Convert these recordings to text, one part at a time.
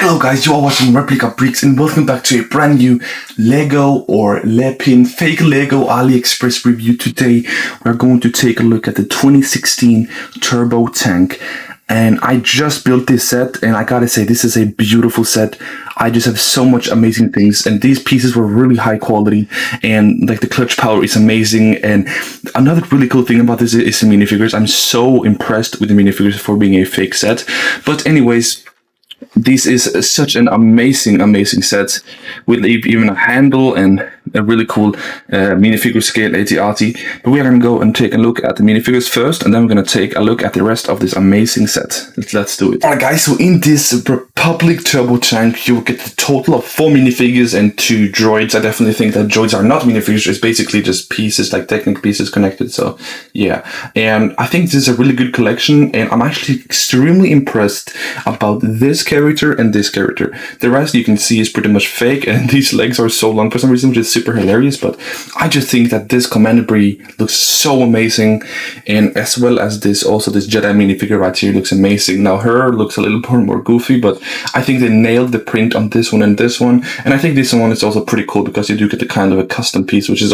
Hello guys, you are watching Replica Bricks and welcome back to a brand new Lego or Lepin fake Lego AliExpress review. Today we're going to take a look at the 2016 turbo tank, and I just built this set and I gotta say this is a beautiful set. I just have so much amazing things, and these pieces were really high quality, and like the clutch power is amazing. And another really cool thing about this is the minifigures. I'm so impressed with the minifigures for being a fake set. But anyways, this is such an amazing set with even a handle and a really cool minifigure scale AT-AT. But we are going to go and take a look at the minifigures first, and then we're going to take a look at the rest of this amazing set. Let's do it. Alright guys, so in this Republic Turbo Tank, you will get the total of 4 minifigures and 2 droids. I definitely think that droids are not minifigures, it's basically just pieces, like technical pieces connected, so yeah. And I think this is a really good collection, and I'm actually extremely impressed about this character and this character. The rest you can see is pretty much fake, and these legs are so long for some reason, which is super hilarious, but I just think that this Commander Gree looks so amazing, and as well as this Jedi minifigure right here looks amazing. Now her looks a little more goofy, but I think they nailed the print on this one and this one, and I think this one is also pretty cool because you do get the kind of a custom piece, which is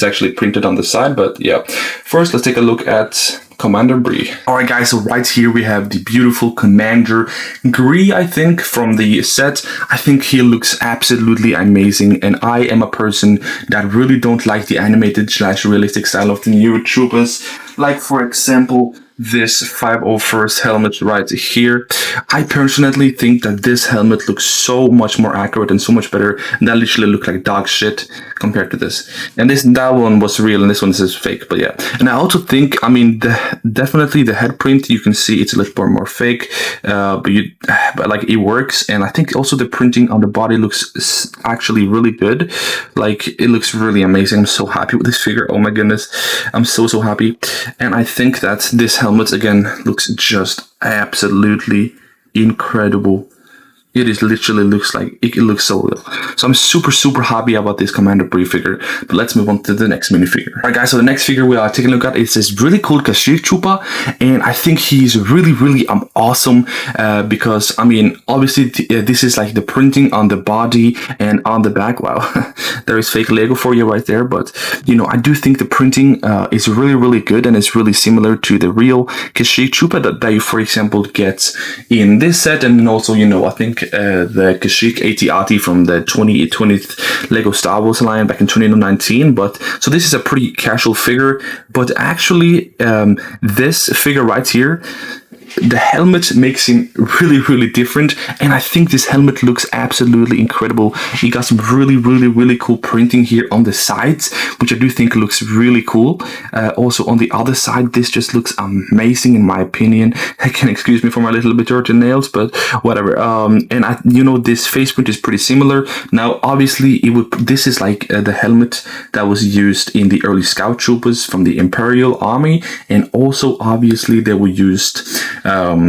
actually printed on the side. But yeah, first let's take a look at Commander Gree. Alright guys, so right here we have the beautiful Commander Gree, I think, from the set. I think he looks absolutely amazing, and I am a person that really don't like the animated / realistic style of the newer troopers. Like for example, this 501st helmet right here. I personally think that this helmet looks so much more accurate and so much better, and that literally looked like dog shit compared to this. And that one was real and this one is fake, but yeah. And I also think, I mean, definitely the head print, you can see it's a little more fake, but like it works. And I think also the printing on the body looks actually really good. Like it looks really amazing. I'm so happy with this figure. Oh my goodness, I'm so happy. And I think that this helmet again looks just absolutely incredible. It literally looks like it looks so real. So I'm super happy about this Commander Gree figure. But let's move on to the next minifigure. Alright guys, so the next figure we are taking a look at is this really cool Kashyyyk trooper, and I think he's really awesome because I mean obviously this is like the printing on the body and on the back. Wow, there is fake Lego for you right there, but you know, I do think the printing is really good, and it's really similar to the real Kashyyyk trooper that you, for example, get in this set, and then also, you know, I think the Kashyyyk AT-AT from the 20th Lego Star Wars line back in 2019. But so this is a pretty casual figure, but actually this figure right here, the helmet makes him really different, and I think this helmet looks absolutely incredible. He got some really cool printing here on the sides, which I do think looks really cool. Also on the other side, this just looks amazing in my opinion. I can excuse me for my little bit dirty nails, but whatever. And you know, this face print is pretty similar. Now obviously this is like the helmet that was used in the early scout troopers from the Imperial Army, and also obviously they were used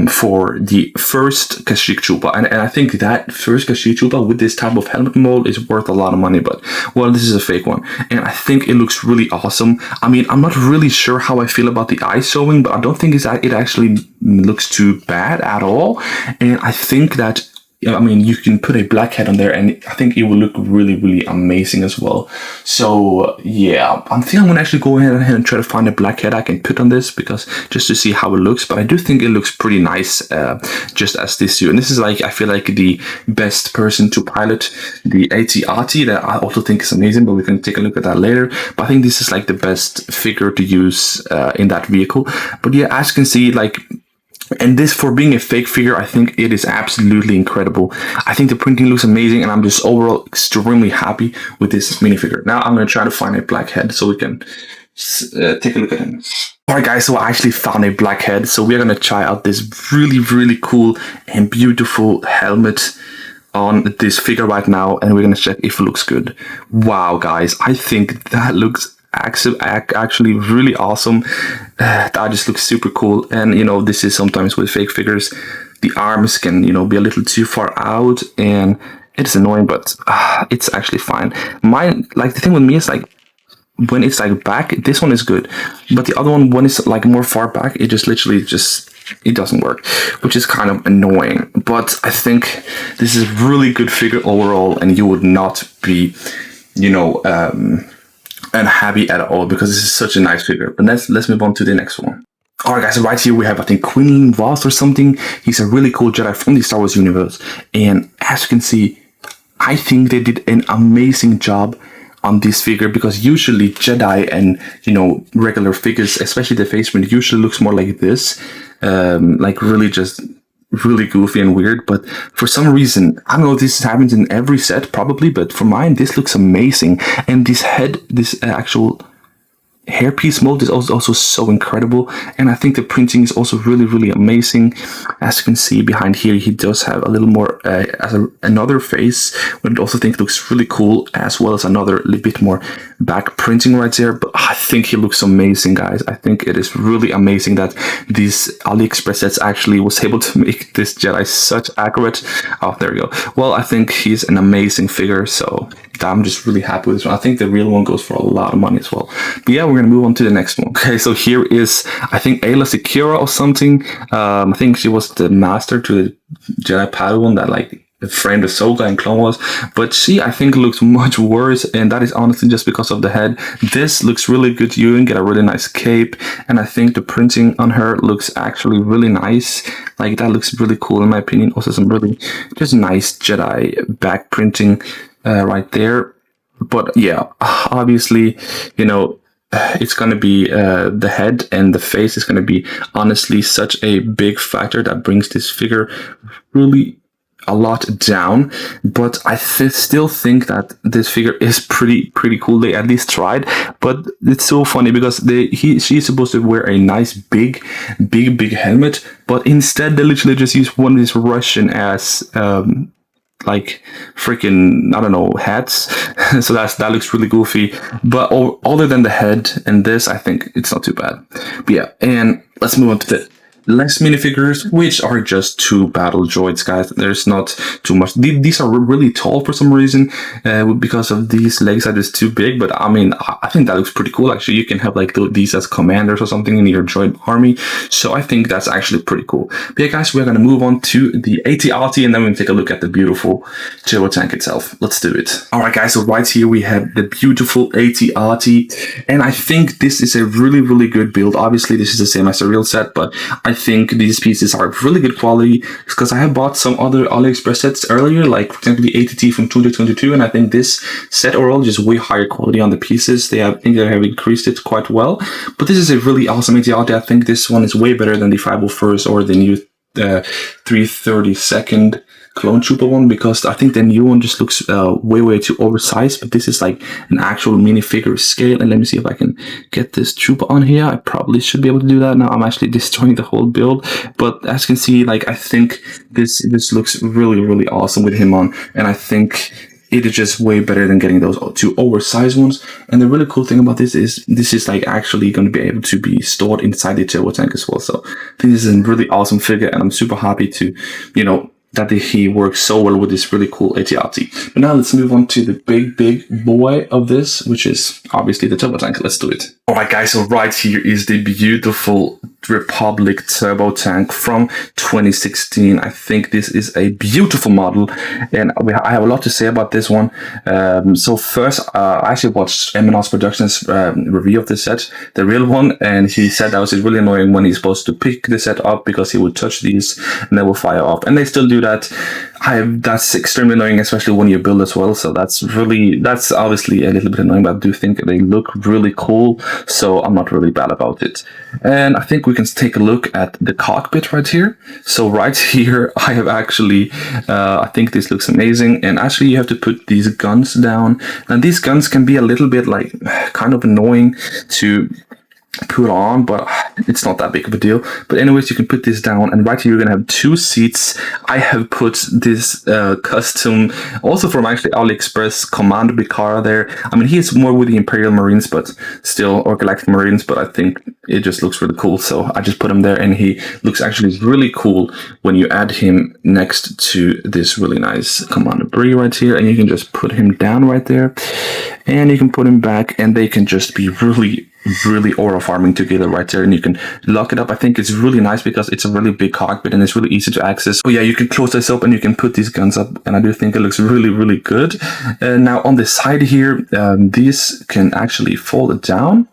for the first Kashyyyk trooper, and I think that first Kashyyyk trooper with this type of helmet mold is worth a lot of money. But well, this is a fake one, and I think it looks really awesome. I mean, I'm not really sure how I feel about the eye sewing, but I don't think it actually looks too bad at all. And I think that, I mean, you can put a black head on there, and I think it will look really amazing as well. So yeah, I think I'm gonna actually go ahead and try to find a black head I can put on this, because just to see how it looks. But I do think it looks pretty nice, just as this suit. And this is like, I feel like the best person to pilot the AT-AT, that I also think is amazing, but we can take a look at that later. But I think this is like the best figure to use in that vehicle. But yeah, as you can see, like, and this, for being a fake figure, I think it is absolutely incredible. I think the printing looks amazing, and I'm just overall extremely happy with this minifigure. Now I'm going to try to find a black head so we can take a look at him. Alright guys, so I actually found a black head, so we're going to try out this really cool and beautiful helmet on this figure right now, and we're going to check if it looks good. Wow guys, I think that looks actually really awesome. That just looks super cool. And you know, this is sometimes with fake figures, the arms can, you know, be a little too far out, and it's annoying, but it's actually fine. Mine, like, the thing with me is like, when it's like back, this one is good, but the other one, when it's like more far back, it just literally just it doesn't work, which is kind of annoying. But I think this is a really good figure overall, and you would not be, you know, unhappy at all, because this is such a nice figure. But let's move on to the next one. Alright guys, so right here we have, I think, Quinlan Voss or something. He's a really cool Jedi from the Star Wars universe. And as you can see, I think they did an amazing job on this figure, because usually Jedi and, you know, regular figures, especially the face print, usually looks more like this. Like really just really goofy and weird. But for some reason, I don't know if this happens in every set probably, but for mine, this looks amazing. And this head, this actual hairpiece mold is also so incredible, and I think the printing is also really amazing. As you can see behind here, he does have a little more another face, which I also think looks really cool, as well as another little bit more back printing right there. But I think he looks amazing, guys. I think it is really amazing that these AliExpress sets actually was able to make this Jedi such accurate. Oh, there we go. Well, I think he's an amazing figure, so I'm just really happy with this one. I think the real one goes for a lot of money as well. But yeah, we're gonna move on to the next one. Okay, so here is, I think, Ayla Secura or something. I think she was the master to the Jedi Padawan that like framed Ahsoka in Clone Wars. But she, I think, looks much worse, and that is honestly just because of the head. This looks really good. You can get a really nice cape, and I think the printing on her looks actually really nice. Like, that looks really cool in my opinion. Also some really just nice Jedi back printing right there. But yeah, obviously, you know, it's going to be the head and the face is going to be honestly such a big factor that brings this figure really a lot down. But I still think that this figure is pretty cool. They at least tried. But it's so funny because she's supposed to wear a nice big helmet, but instead they literally just use one of these Russian ass like freaking, I don't know, hats. So that looks really goofy. But other than the head and this, I think it's not too bad. But yeah, and let's move on to the less minifigures, which are just 2 battle droids, guys. There's not too much. These are really tall for some reason, because of these legs are just too big. But I mean, I think that looks pretty cool. Actually, you can have like these as commanders or something in your droid army. So I think that's actually pretty cool. But yeah, guys, we're gonna move on to the AT-AT, and then we'll take a look at the beautiful turbo tank itself. Let's do it. All right, guys. So right here we have the beautiful AT-AT, and I think this is a really good build. Obviously, this is the same as the real set, but I think these pieces are really good quality, because I have bought some other AliExpress sets earlier, like for example the ATT from 2022, and I think this set overall is just way higher quality on the pieces. I think they have increased it quite well. But this is a really awesome AT-AT. I think this one is way better than the 501st or the new 332nd Clone Trooper one, because I think the new one just looks way too oversized. But this is like an actual minifigure scale. And let me see if I can get this trooper on here. I probably should be able to do that. Now I'm actually destroying the whole build, but as you can see, like, I think this looks really awesome with him on, and I think it is just way better than getting those 2 oversized ones. And the really cool thing about this is like actually going to be able to be stored inside the turbo tank as well. So I think this is a really awesome figure, and I'm super happy to, you know, that he works so well with this really cool AT-AT. But now let's move on to the big boy of this, which is obviously the turbo tank. Let's do it. Alright guys, so right here is the beautiful Republic turbo tank from 2016. I think this is a beautiful model, and I have a lot to say about this one. So first, I actually watched Emanos Productions review of this set, the real one, and he said that was really annoying when he's supposed to pick the set up, because he would touch these and they will fire off, and they still do that. That's extremely annoying, especially when you build as well. So that's obviously a little bit annoying, but I do think they look really cool, so I'm not really bad about it. And I think we can take a look at the cockpit right here. So right here, I have actually, I think this looks amazing. And actually, you have to put these guns down. And these guns can be a little bit like kind of annoying to put on, but it's not that big of a deal. But anyways, you can put this down, and right here you're gonna have 2 seats. I have put this custom, also from actually AliExpress, Commander Bikara there. I mean, he is more with the Imperial Marines, but still, or Galactic Marines, but I think it just looks really cool, so I just put him there, and he looks actually really cool when you add him next to this really nice Commander Gree right here. And you can just put him down right there, and you can put him back, and they can just be really really aura farming together right there, and you can lock it up. I think it's really nice because it's a really big cockpit and it's really easy to access. Oh yeah, you can close this up and you can put these guns up, and I do think it looks really, really good. And now on the side here, these can actually fold down,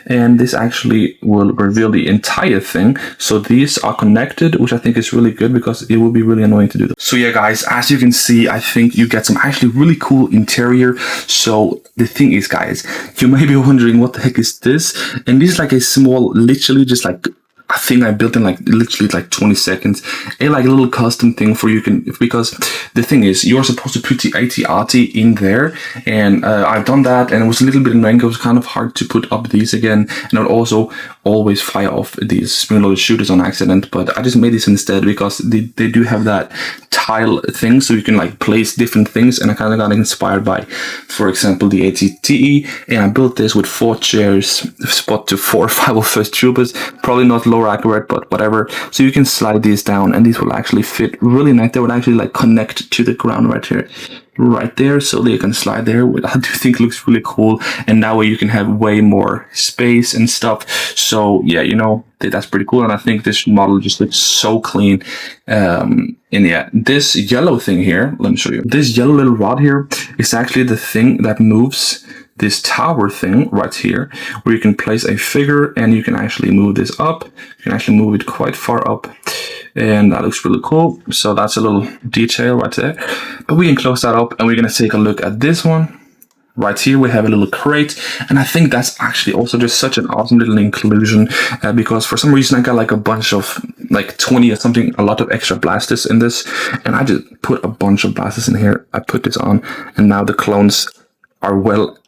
and this actually will reveal the entire thing. So these are connected, which I think is really good because it will be really annoying to do that. So yeah, guys, as you can see, I think you get some actually really cool interior. So the thing is, guys, you may be wondering what the heck is this? And this is like a small, literally just like a thing I built in like literally like 20 seconds. A like a little custom thing for you can, because the thing is, you're supposed to put the AT-AT in there, and I've done that, and it was a little bit annoying. It was kind of hard to put up these again, and I'd also always fire off these spring-loaded shooters on accident. But I just made this instead because they do have that tile thing, so you can like place different things, and I kind of got inspired by, for example, the AT-TE, and I built this with 4 chairs, spot to 4 or 5 of first troopers, probably not lower accurate, but whatever. So you can slide these down, and these will actually fit really nice. They would actually like connect to the ground right here, right there, so they can slide there, which I do think looks really cool. And that way you can have way more space and stuff. So yeah, you know, that's pretty cool. And I think this model just looks so clean. And yeah, this yellow thing here, let me show you. This yellow little rod here is actually the thing that moves this tower thing right here, where you can place a figure and you can actually move this up. You can actually move it quite far up, and that looks really cool. So that's a little detail right there. But we can close that up, and we're going to take a look at this one. Right here we have a little crate, and I think that's actually also just such an awesome little inclusion, because for some reason I got like a bunch of like 20 or something, a lot of extra blasters in this, and I just put a bunch of blasters in here. I put this on, and now the clones are well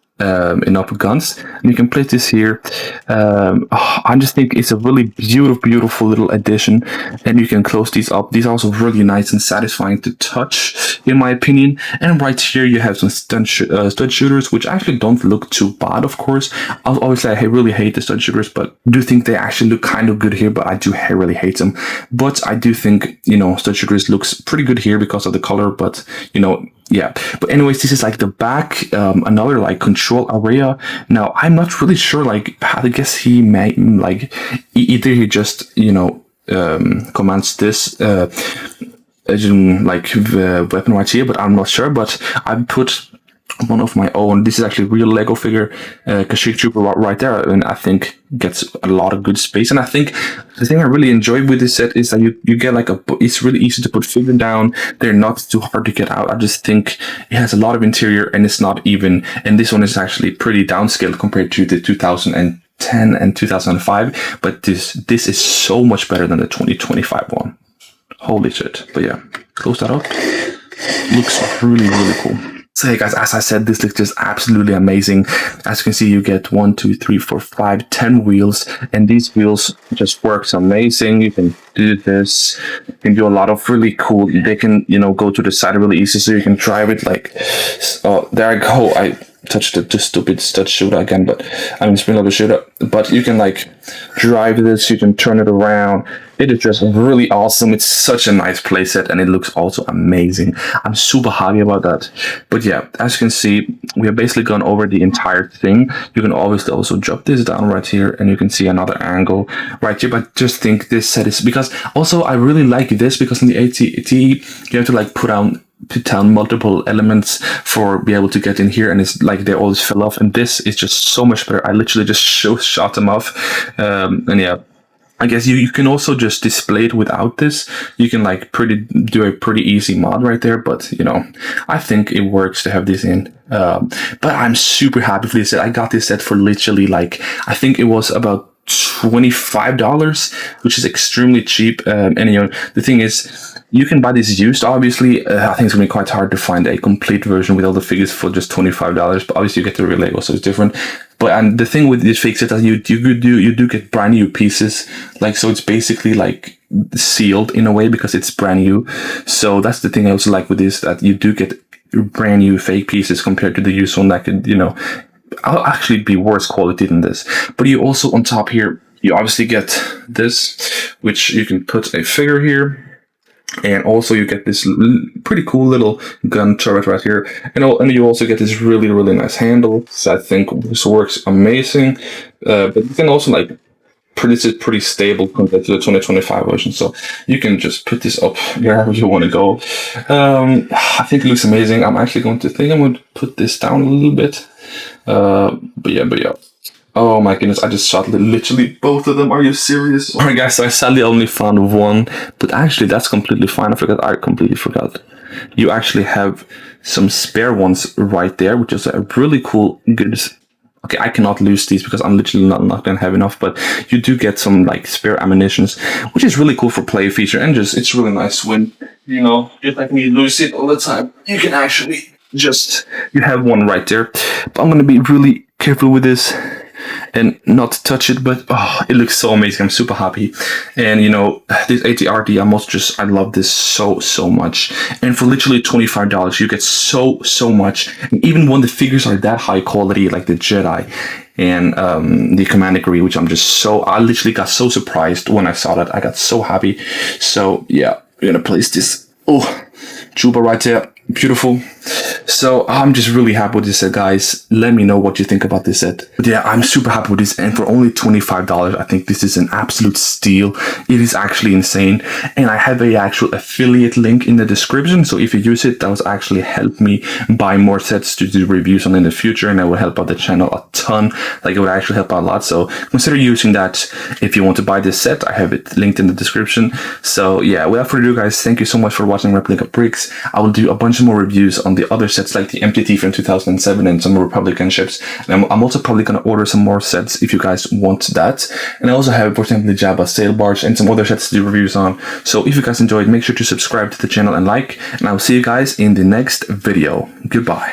enough guns, and you can place this here. I just think it's a really beautiful little addition, and you can close these up. These are also really nice and satisfying to touch, in my opinion. And right here you have some stud shooters, which actually don't look too bad. Of course, obviously I really hate the stud shooters, but I do think they actually look kind of good here. But I do really hate them. But I do think, you know, stud shooters looks pretty good here because of the color. But you know, yeah. But anyways, this is like the back, another like control area. Now I'm not really sure, like, I guess he may like either he just, you know, commands this like weapon right here, but I'm not sure. But I put one of my own. This is actually real Lego figure, Kashyyyk trooper right there, and I think gets a lot of good space. And I think the thing I really enjoy with this set is that you get like it's really easy to put figure down. They're not too hard to get out. I just think it has a lot of interior, and it's not even. And this one is actually pretty downscaled compared to the 2010 and 2005. But this is so much better than the 2025 one. Holy shit. But yeah, close that up. Looks really cool. So hey guys, as I said, this looks just absolutely amazing. As you can see, you get 1, 2, 3, 4, 5, 10 wheels, and these wheels just works amazing. You can do this. You can do a lot of really cool. They can, you know, go to the side really easy, so you can drive it like. Oh, there I go. I touched the stupid stud shooter again, but I mean spring-loaded shooter. But you can like drive this. You can turn it around. It is just really awesome. It's such a nice playset, and it looks also amazing. I'm super happy about that. But yeah, as you can see, we have basically gone over the entire thing. You can obviously also drop this down right here, and you can see another angle right here. But just think this set is, because also I really like this, because in the AT-AT you have to like put down multiple elements for be able to get in here, and it's like they always fill off, and this is just so much better. I literally just shot them off, and yeah, I guess you can also just display it without this. You can like do a pretty easy mod right there, but you know, I think it works to have this in. But I'm super happy for this set. I got this set for literally like, I think it was about $25, which is extremely cheap. And you know, the thing is, you can buy this used, obviously. I think it's going to be quite hard to find a complete version with all the figures for just $25, but obviously you get the real Lego, so it's different. But and the thing with this fake set is you do get brand new pieces, like, so it's basically like sealed in a way because it's brand new. So that's the thing I also like with this, that you do get brand new fake pieces compared to the used one that could, you know, I'll actually be worse quality than this. But you also, on top here, you obviously get this, which you can put a figure here. And also you get this pretty cool little gun turret right here. And you also get this really, really nice handle. So I think this works amazing. But you can also like, this is pretty stable compared to the 2025 version. So you can just put this up wherever you want to go. I think it looks amazing. I'm going to put this down a little bit. But yeah. Oh my goodness, I just shot literally both of them. Are you serious? Alright guys, so I sadly only found one, but actually that's completely fine. I completely forgot. You actually have some spare ones right there, which is a really cool, good. Okay, I cannot lose these because I'm literally not gonna have enough, but you do get some like spare ammunitions, which is really cool for play feature, and it's really nice when, you know, just like me lose it all the time. You can actually you have one right there. But I'm gonna be really careful with this and not touch it, but oh, it looks so amazing. I'm super happy. And you know, this ATRD, I love this so much. And for literally $25 you get so much. And even when the figures are that high quality, like the Jedi and the Commander Gree, which I literally got so surprised when I saw that. I got so happy. So yeah, we're gonna place this Juba right there. Beautiful. So I'm just really happy with this set, guys. Let me know what you think about this set. But yeah, I'm super happy with this, and for only $25, I think this is an absolute steal. It is actually insane, and I have a actual affiliate link in the description, so if you use it, that will actually help me buy more sets to do reviews on in the future, and that will help out the channel a ton. Like, it would actually help out a lot, so consider using that if you want to buy this set. I have it linked in the description. So yeah, without further ado, guys, thank you so much for watching Replica Bricks. I will do a bunch more reviews on the other sets like the MTT from 2007 and some Republican ships. And I'm also probably going to order some more sets if you guys want that. And I also have, for example, the Jabba sail barge and some other sets to do reviews on. So if you guys enjoyed, make sure to subscribe to the channel and like. And I will see you guys in the next video. Goodbye.